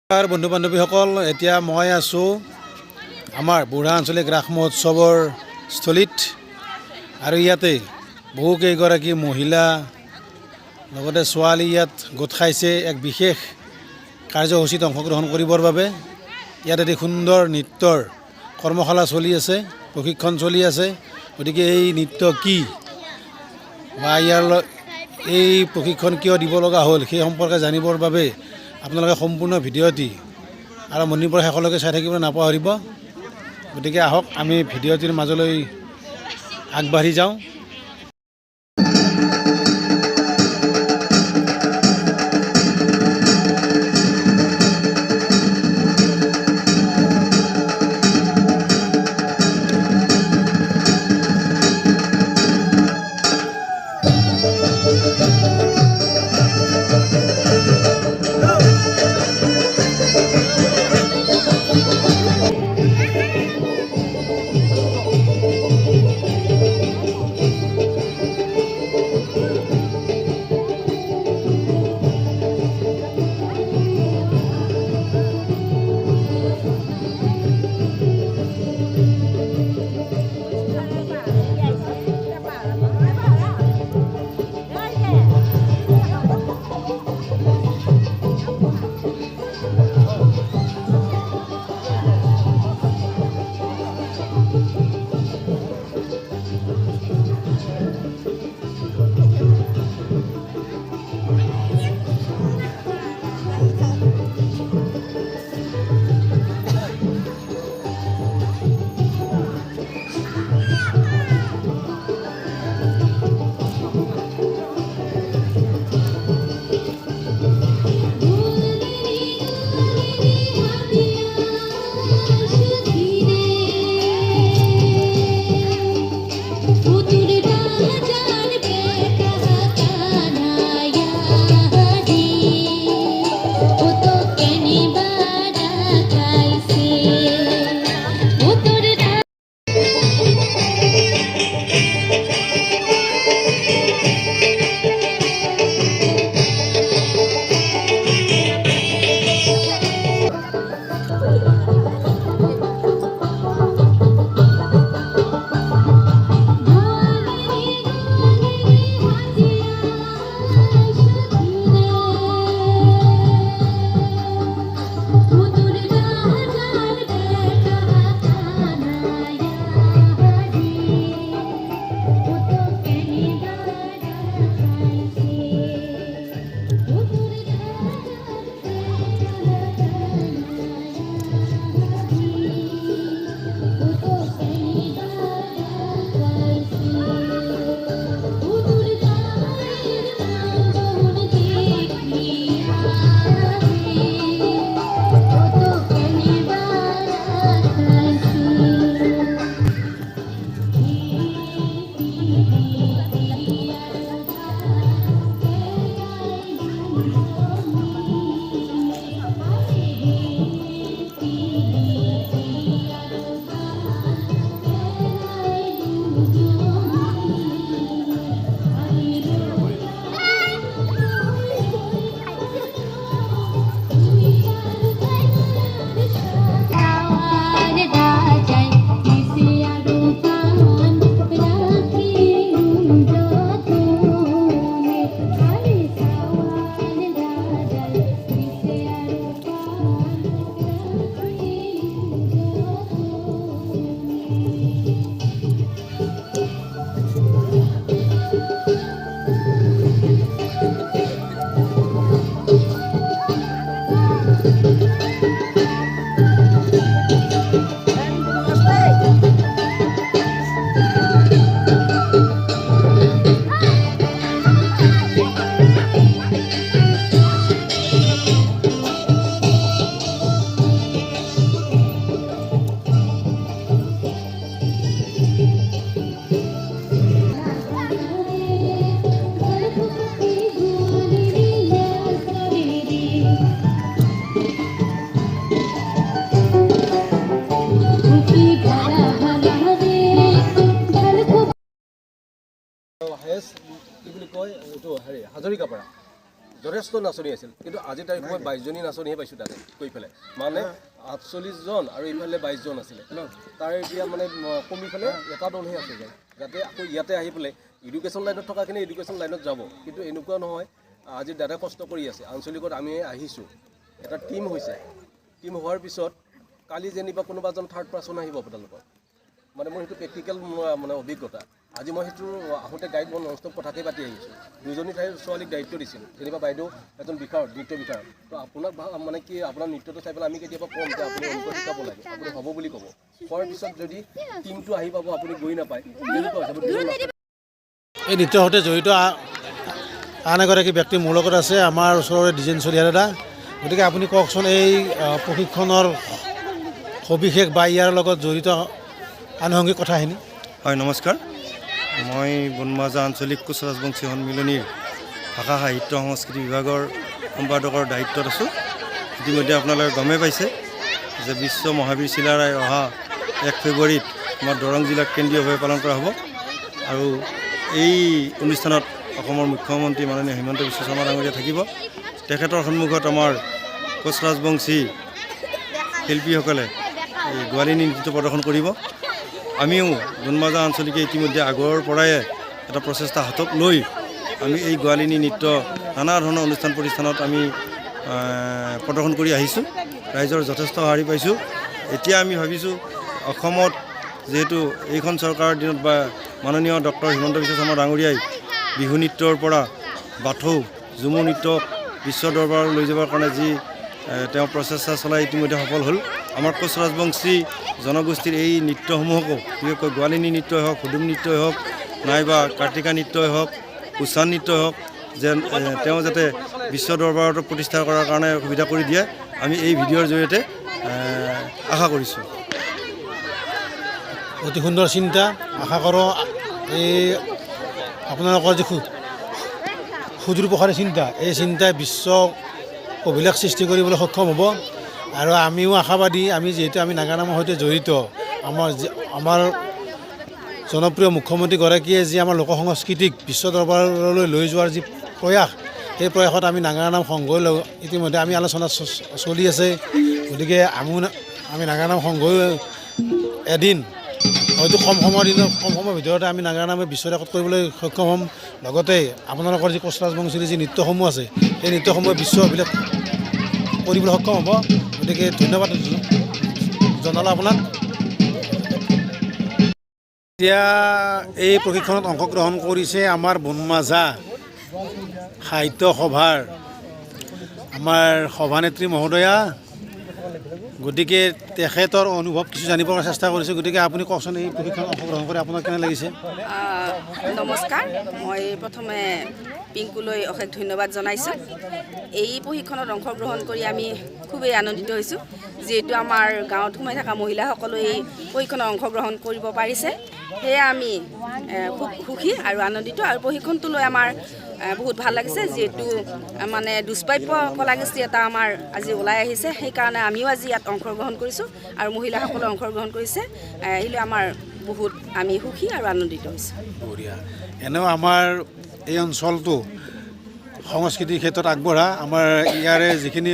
নমস্কাৰ বন্ধু বান্ধৱীসকল, এতিয়া মই আছোঁ আমাৰ বুঢ়া আঞ্চলিক ৰাস মহোৎসৱৰ স্থলীত আৰু ইয়াতে বহুকেইগৰাকী মহিলা লগতে ছোৱালী ইয়াত গোট খাইছে এক বিশেষ কাৰ্যসূচীত অংশগ্ৰহণ কৰিবৰ বাবে। ইয়াত এটি সুন্দৰ নৃত্যৰ কৰ্মশালা চলি আছে, প্ৰশিক্ষণ চলি আছে। গতিকে এই নৃত্য কি বা এই প্ৰশিক্ষণ কিয় দিব লগা হ'ল সেই সম্পৰ্কে জানিবৰ বাবে আপোনালোকে সম্পূৰ্ণ ভিডিঅ'টি আৰম্ভণিৰ পৰা শেষলৈকে চাই থাকিবলৈ নাপাহৰিব। গতিকে আহক আমি ভিডিঅ'টিৰ মাজলৈ আগবাঢ়ি যাওঁ। যথেষ্ট নাচনি আছিল কিন্তু আজি তাৰিখ মই 22জনী নাচনিহে পাইছোঁ তাতে কৈ পেলাই মানে 48জন আৰু এইফালে 22জন আছিলে তাৰ এতিয়া মানে কমি পেলাই এটা দলহে আছে যায় যাতে আকৌ ইয়াতে আহি পেলাই এডুকেশ্যন লাইনত থকাখিনি এডুকেশ্যন লাইনত যাব কিন্তু এনেকুৱা নহয় আজি দাদাই কষ্ট কৰি আছে আঞ্চলিকত আমি আহিছোঁ এটা টিম হৈছে টিম হোৱাৰ পিছত কালি যেনিবা কোনোবা এজন থাৰ্ড পাৰ্চন আহিব আপোনালোকৰ মানে মোৰ সেইটো প্ৰেক্টিকেল মানে অভিজ্ঞতা আজি মই সেইটো আহোঁতে গাইড মই ননষ্টপ কথাকেই পাতি আহিছোঁ দুজনী ঠাইৰ ছোৱালীক দায়িত্ব দিছিল যেনিবা বাইদেউ এজন বিষাৰদ দ্বিতীয় বিষাৰদ তো আপোনাক মানে কি আপোনাৰ নৃত্যটো চাই পেলাই আমি কেতিয়াবা ক'ম যে আপুনি অংক শিকাব লাগে আপুনি হ'ব বুলি ক'ব কোৱাৰ পিছত যদি টিমটো আহি পাব আপুনি গৈ নাপায় তেনেকুৱা হৈছে এই নৃত্যৰ সৈতে জড়িত আন এগৰাকী ব্যক্তি মোৰ লগত আছে আমাৰ ওচৰৰে ডিজেন চলিহা দাদা গতিকে আপুনি কওকচোন এই প্ৰশিক্ষণৰ সবিশেষ বা ইয়াৰ লগত জড়িত আনুষংগিক কথাখিনি হয় নমস্কাৰ মই বনমাজা আঞ্চলিক কোচ ৰাজবংশী সন্মিলনীৰ ভাষা সাহিত্য সংস্কৃতি বিভাগৰ সম্পাদকৰ দায়িত্বত আছোঁ ইতিমধ্যে আপোনালোকে গমেই পাইছে যে বিশ্ব মহাবীৰ চিলাৰাই অহা 1 ফেব্ৰুৱাৰীত আমাৰ দৰং জিলাত কেন্দ্ৰীয়ভাৱে পালন কৰা হ'ব আৰু এই অনুষ্ঠানত অসমৰ মুখ্যমন্ত্ৰী মাননীয় হিমন্ত বিশ্ব শৰ্মা ডাঙৰীয়া থাকিব তেখেতৰ সন্মুখত আমাৰ কোচ ৰাজবংশী শিল্পীসকলে এই গোৱালিনী নৃত্য প্ৰদৰ্শন কৰিব আমিও বনমাজা আঞ্চলিকে ইতিমধ্যে আগৰ পৰাই এটা প্ৰচেষ্টা হাতত লৈ আমি এই গোৱালিনী নৃত্য নানা ধৰণৰ অনুষ্ঠান প্ৰতিষ্ঠানত আমি প্ৰদৰ্শন কৰি আহিছোঁ ৰাইজৰ যথেষ্ট সঁহাৰি পাইছোঁ এতিয়া আমি ভাবিছোঁ অসমত যিহেতু এইখন চৰকাৰৰ দিনত বা মাননীয় ডক্টৰ হিমন্ত বিশ্ব শৰ্মা ডাঙৰীয়াই বিহু নৃত্যৰ পৰা বাথৌ ঝুমুৰ নৃত্যক বিশ্ব দৰবাৰত লৈ যাবৰ কাৰণে যি তেওঁ প্ৰচেষ্টা চলাই ইতিমধ্যে সফল হ'ল আমাৰ কোচ ৰাজবংশী জনগোষ্ঠীৰ এই নৃত্যসমূহকো বিশেষকৈ গোৱালিনী নৃত্যই হওক হুদুম নৃত্যই হওক নাইবা কাৰ্তিকা নৃত্যই হওক উচ্চান নৃত্যই হওক যেন তেওঁ যাতে বিশ্ব দৰবাৰত প্ৰতিষ্ঠা কৰাৰ কাৰণে সুবিধা কৰি দিয়ে আমি এই ভিডিঅ'ৰ জৰিয়তে আশা কৰিছোঁ অতি সুন্দৰ চিন্তা আশা কৰোঁ এই আপোনালোকৰ যি সুদূৰ প্ৰসাৰী চিন্তা এই চিন্তাই বিশ্ব অভিলেখ সৃষ্টি কৰিবলৈ সক্ষম হ'ব আৰু আমিও আশাবাদী আমি যিহেতু আমি নাগানামৰ সৈতে জড়িত আমাৰ জনপ্ৰিয় মুখ্যমন্ত্ৰীগৰাকীয়ে যি আমাৰ লোক সংস্কৃতিক বিশ্ব দৰবাৰলৈ লৈ যোৱাৰ যি প্ৰয়াস সেই প্ৰয়াসত আমি নাগানাম সংঘই ইতিমধ্যে আমি আলোচনা চলি আছে গতিকে আমি নাগানাম সংঘই এদিন হয়তো কম সময়ৰ ভিতৰতে আমি নাগানামে বিশ্ব ৰেকৰ্ড কৰিবলৈ সক্ষম হ'ম লগতে আপোনালোকৰ যি কোচ ৰাজবংশীৰ যি নৃত্যসমূহ আছে সেই নৃত্যসমূহে বিশ্ব অভিলেখ কৰিবলৈ সক্ষম হ'ব গতিকে ধন্যবাদ জনালোঁ আপোনাক এতিয়া এই প্ৰশিক্ষণত অংশগ্ৰহণ কৰিছে আমাৰ বনমাজা সাহিত্য সভাৰ আমাৰ সভানেত্ৰী মহোদয়া গতিকে তেখেতৰ অনুভৱ কিছু জানিবৰ চেষ্টা কৰিছোঁ গতিকে আপুনি কওকচোন এই প্ৰশিক্ষণত অংশগ্ৰহণ কৰি আপোনাৰ কেনে লাগিছে নমস্কাৰ মই প্ৰথমে পিংকুলৈ অশেষ ধন্যবাদ জনাইছোঁ এই প্ৰশিক্ষণত অংশগ্ৰহণ কৰি আমি খুবেই আনন্দিত হৈছোঁ যিহেতু আমাৰ গাঁৱত সোমাই থকা মহিলাসকলে এই প্ৰশিক্ষণত অংশগ্ৰহণ কৰিব পাৰিছে সেয়ে আমি খুব সুখী আৰু আনন্দিত আৰু প্ৰশিক্ষণটো লৈ আমাৰ বহুত ভাল লাগিছে যিহেতু মানে দুষ্প্ৰাপ্য কলাকৃষ্টি এটা আমাৰ আজি ওলাই আহিছে সেইকাৰণে আমিও আজি ইয়াত অংশগ্ৰহণ কৰিছোঁ আৰু মহিলাসকলে অংশগ্ৰহণ কৰিছে এইলৈ আমাৰ বহুত আমি সুখী আৰু আনন্দিত হৈছোঁ বঢ়িয়া এনেও আমাৰ এই অঞ্চলটো সংস্কৃতিৰ ক্ষেত্ৰত আগবঢ়া আমাৰ ইয়াৰে যিখিনি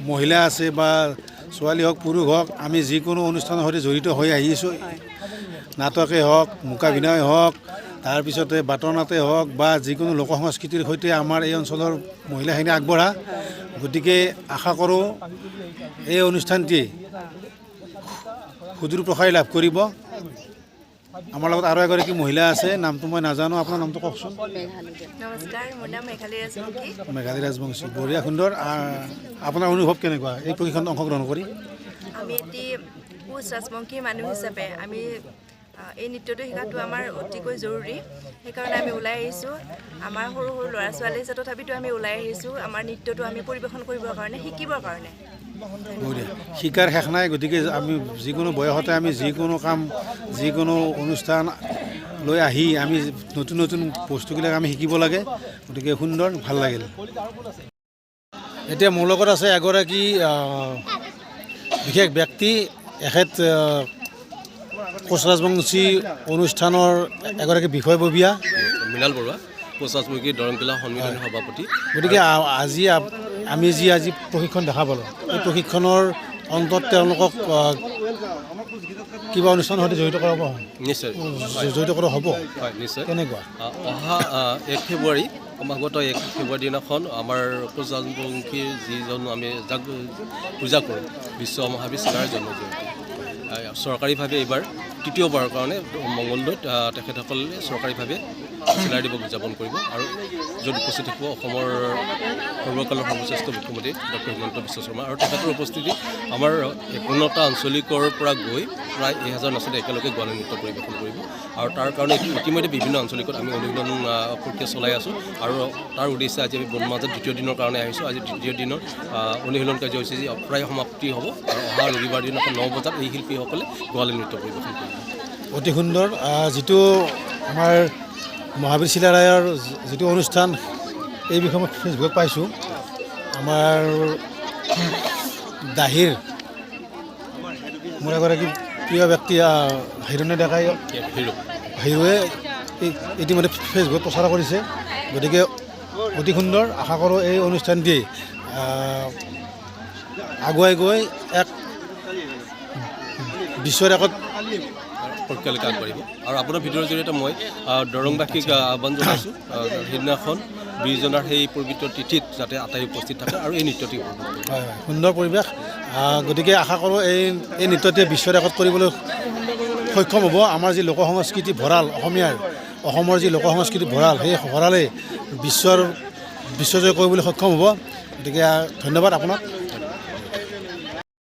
মহিলা আছে বা ছোৱালী হওক পুৰুষ হওক আমি যিকোনো অনুষ্ঠানৰ সৈতে জড়িত হৈ আহিছোঁ নাটকেই হওক মোকাভিনয় হওক তাৰপিছতে বাটৰ নাটে হওক বা যিকোনো লোক সংস্কৃতিৰ সৈতে আমাৰ এই অঞ্চলৰ মহিলাখিনি আগবঢ়া গতিকে আশা কৰোঁ এই অনুষ্ঠানটি সুদূৰ প্ৰসাৰী লাভ কৰিব আমাৰ লগত আৰু এগৰাকী মহিলা আছে নামটো মই নাজানো আপোনাৰ নামটো কওকচোন নমস্কাৰ মোৰ নাম মেঘালী ৰাজবংশী বঢ়িয়া সুন্দৰ আপোনাৰ অনুভৱ কেনেকুৱা এই প্ৰশিক্ষণত অংশগ্ৰহণ কৰি আমি এটি কোচ ৰাজবংশীৰ মানুহ হিচাপে আমি এই নৃত্যটো শিকাটো আমাৰ অতিকৈ জৰুৰী সেইকাৰণে আমি ওলাই আহিছোঁ আমাৰ সৰু সৰু ল'ৰা ছোৱালী আছে তথাপিতো আমি ওলাই আহিছোঁ আমাৰ নৃত্যটো আমি পৰিৱেশন কৰিবৰ কাৰণে শিকিবৰ কাৰণে শিকাৰ শেষ নাই গতিকে আমি যিকোনো বয়সতে আমি যিকোনো কাম যিকোনো অনুষ্ঠান লৈ আহি আমি নতুন নতুন বস্তুবিলাক আমি শিকিব লাগে গতিকে সুন্দৰ ভাল লাগিল এতিয়া মোৰ লগত আছে এগৰাকী বিশেষ ব্যক্তি এখেত কোচ ৰাজবংশী অনুষ্ঠানৰ এগৰাকী বিষয়ববীয়া কোচাচমুখী দৰংপিলা সন্মিলনী সভাপতি। গতিকে আমি আজি প্ৰশিক্ষণ দেখা পালোঁ, এই প্ৰশিক্ষণৰ অন্তত তেওঁলোকক কিবা অনুষ্ঠানৰ সৈতে জড়িত কৰাব, নিশ্চয় জড়িত কৰা হ'ব। হয় নিশ্চয়। কেনেকুৱা? অহা 1 ফেব্ৰুৱাৰী সমাগত 1 ফেব্ৰুৱাৰী দিনাখন আমাৰ কোচাচমুখীৰ যিজন আমি যাক পূজা কৰোঁ বিশ্ব মহাবীৰ চিলাৰায়ৰ জন্মজয়ন্তী, চৰকাৰীভাৱে এইবাৰ তৃতীয়বাৰৰ কাৰণে মংগলদৈত তেখেতসকলে চৰকাৰীভাৱে চিলাই দিৱস উদযাপন কৰিব। আৰু য'ত উপস্থিত থাকিব অসমৰ সৰ্বকালৰ সৰ্বশ্ৰেষ্ঠ মুখ্যমন্ত্ৰী ডক্টৰ হিমন্ত বিশ্ব শৰ্মা, আৰু তেখেতৰ উপস্থিতি আমাৰ 51টা আঞ্চলিকৰ পৰা গৈ প্ৰায় 1000 নাচনী একেলগে গোৱালী নৃত্য পৰিৱেশন কৰিব। আৰু তাৰ কাৰণে ইতিমধ্যে বিভিন্ন আঞ্চলিকত আমি অনুশীলন প্ৰক্ৰিয়া চলাই আছোঁ, আৰু তাৰ উদ্দেশ্যে আজি আমি বনমাজত দ্বিতীয় দিনৰ কাৰণে আহিছোঁ। আজি দ্বিতীয় দিনৰ অনুশীলন কাৰ্যসূচী প্ৰায় সমাপ্তি হ'ব, আৰু অহা ৰবিবাৰ দিনাখন 9 বজাত এই শিল্পীসকলে গোৱালী নৃত্য পৰিৱেশন কৰিব। অতি সুন্দৰ। যিটো আমাৰ মহাবীৰ চিলাৰায়ৰ যিটো অনুষ্ঠান, এই বিষয়ে মই ফেচবুকত পাইছোঁ। আমাৰ দাহিৰ মোৰ এগৰাকী প্ৰিয় ব্যক্তি হিৰণে ডেকাই হিৰোৱে ইতিমধ্যে ফেচবুকত প্ৰচাৰ কৰিছে। গতিকে অতি সুন্দৰ। আশা কৰোঁ এই অনুষ্ঠানটি আগুৱাই গৈ এক বিশ্ব ৰেকৰ্ড প্ৰক্ৰিয়ালৈকে আগবাঢ়িব। আৰু আপোনাৰ ভিডিঅ'ৰ জৰিয়তে মই দৰংবাসীক আহ্বান জনাইছোঁ, সেইদিনাখন বীৰজনাৰ সেই পবিত্ৰ তিথিত যাতে আটাই উপস্থিত থাকে আৰু এই নৃত্যটি উপভোগ কৰে। হয়, সুন্দৰ পৰিৱেশ। গতিকে আশা কৰোঁ এই নৃত্যটোৱে বিশ্ব ৰেকৰ্ড কৰিবলৈ সক্ষম হ'ব। আমাৰ যি লোক সংস্কৃতি ভঁৰাল, অসমৰ যি লোক সংস্কৃতি ভঁৰাল, সেই ভঁৰালে বিশ্বজয় কৰিবলৈ সক্ষম হ'ব। গতিকে ধন্যবাদ আপোনাক।